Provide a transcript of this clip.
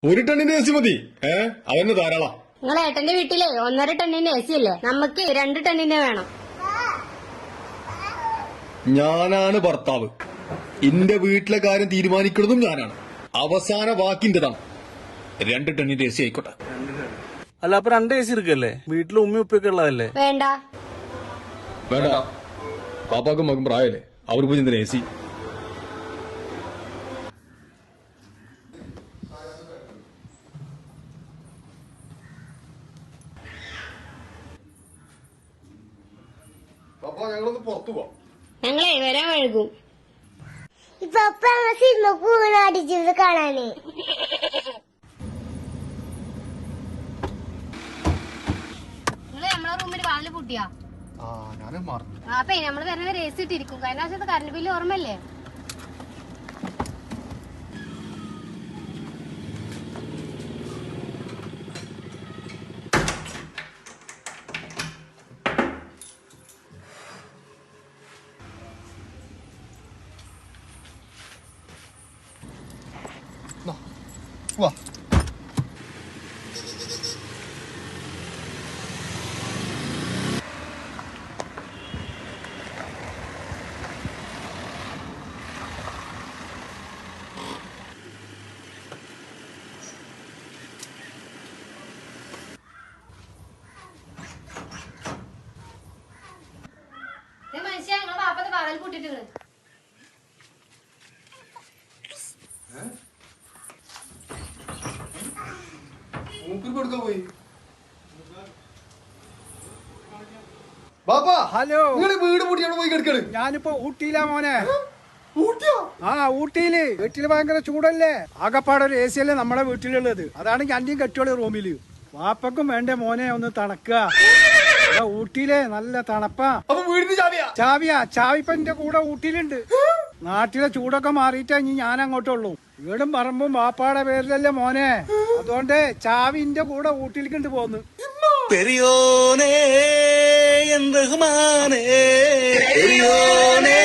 ഒരു ടണ്ണിന്റെ AC മതി. അവന് ധാരാളം. നിങ്ങളെ ഏട്ടന്റെ വീട്ടിലെ 1.5 ടണ്ണിന്റെ AC ഇല്ലേ? നമുക്ക് 2 ടണ്ണിന്റെ വേണം. ഞാനാണ് ഭർത്താവ്. എന്റെ വീട്ടിലെ കാര്യം തീരുമാനിക്കുന്നതും ഞാനാണ്. അവസാന വാക്കിന്റെതാണ്. 2 ടണ്ണിന്റെ AC ആയിക്കോട്ടെ. അല്ല, അപ്പൊ 2 AC ഇരിക്കല്ലേ? വീട്ടിൽ ഉമ്മി ഉപ്പൊക്കെ ഉള്ളതല്ലേ? വേണ്ട വേണ്ട. പാപ്പാക്കും മകും പ്രായല്ലേ, അവർ പോയി എന്തിനാ AC? ഞങ്ങളൊന്ന് പുറത്തു പോവാം. ഞങ്ങളെ വരാൻ വഴുകും. ഇപ്പൊ സിനിമ കൂടെ അടിച്ചത് കാണാനേ. നിങ്ങള് നമ്മളെ റൂമിൽ വാതില് പൂട്ടിയാ? അപ്പൊ നമ്മള് വരുന്ന രേസ് ഇട്ടിരിക്കും. കഴിഞ്ഞ പ്രാവശ്യത്തെ കറണ്ട് ബില്ല് ഓർമ്മല്ലേ? വാ. മനുഷ്യ നിങ്ങളെ പാപ്പത്തെ വാതിൽ പൂട്ടിട്ടുണ്ട്. പോയി ബാപ്പാ. ഹലോ, നിങ്ങള് വീട് പൂട്ടിയാണ് പോയി കിടക്കണ്. ഞാനിപ്പോ ഊട്ടിയിലാ മോനെ. ഊട്ടിയില് വീട്ടില് ഭയങ്കര ചൂടല്ലേ? ആകപ്പാടൊരു AC അല്ലേ നമ്മുടെ വീട്ടിലുള്ളത്. അതാണ് അന്റെയും കെട്ടിയോളി റൂമില്. വാപ്പക്കും വേണ്ടേ മോനെ ഒന്ന് തണുക്കുക. ഊട്ടിയിലെ നല്ല തണുപ്പാ. അപ്പൊ വീടിന് ചാവിയാ? ചാവി ഇപ്പൊ എന്റെ കൂടെ ഊട്ടിയിലുണ്ട്. നാട്ടിലെ ചൂടൊക്കെ മാറിയിട്ടാ ഇനി ഞാൻ അങ്ങോട്ടുള്ളൂ. വീടും പറമ്പും വാപ്പാടെ പേരിലല്ലേ മോനെ. അതുകൊണ്ട് ചാവി എന്റെ കൂടെ ഊട്ടിയിലേക്ക് പോന്നു. പെരിയോനേ, എൻ റഹ്മാനേ, പെരിയോനേ.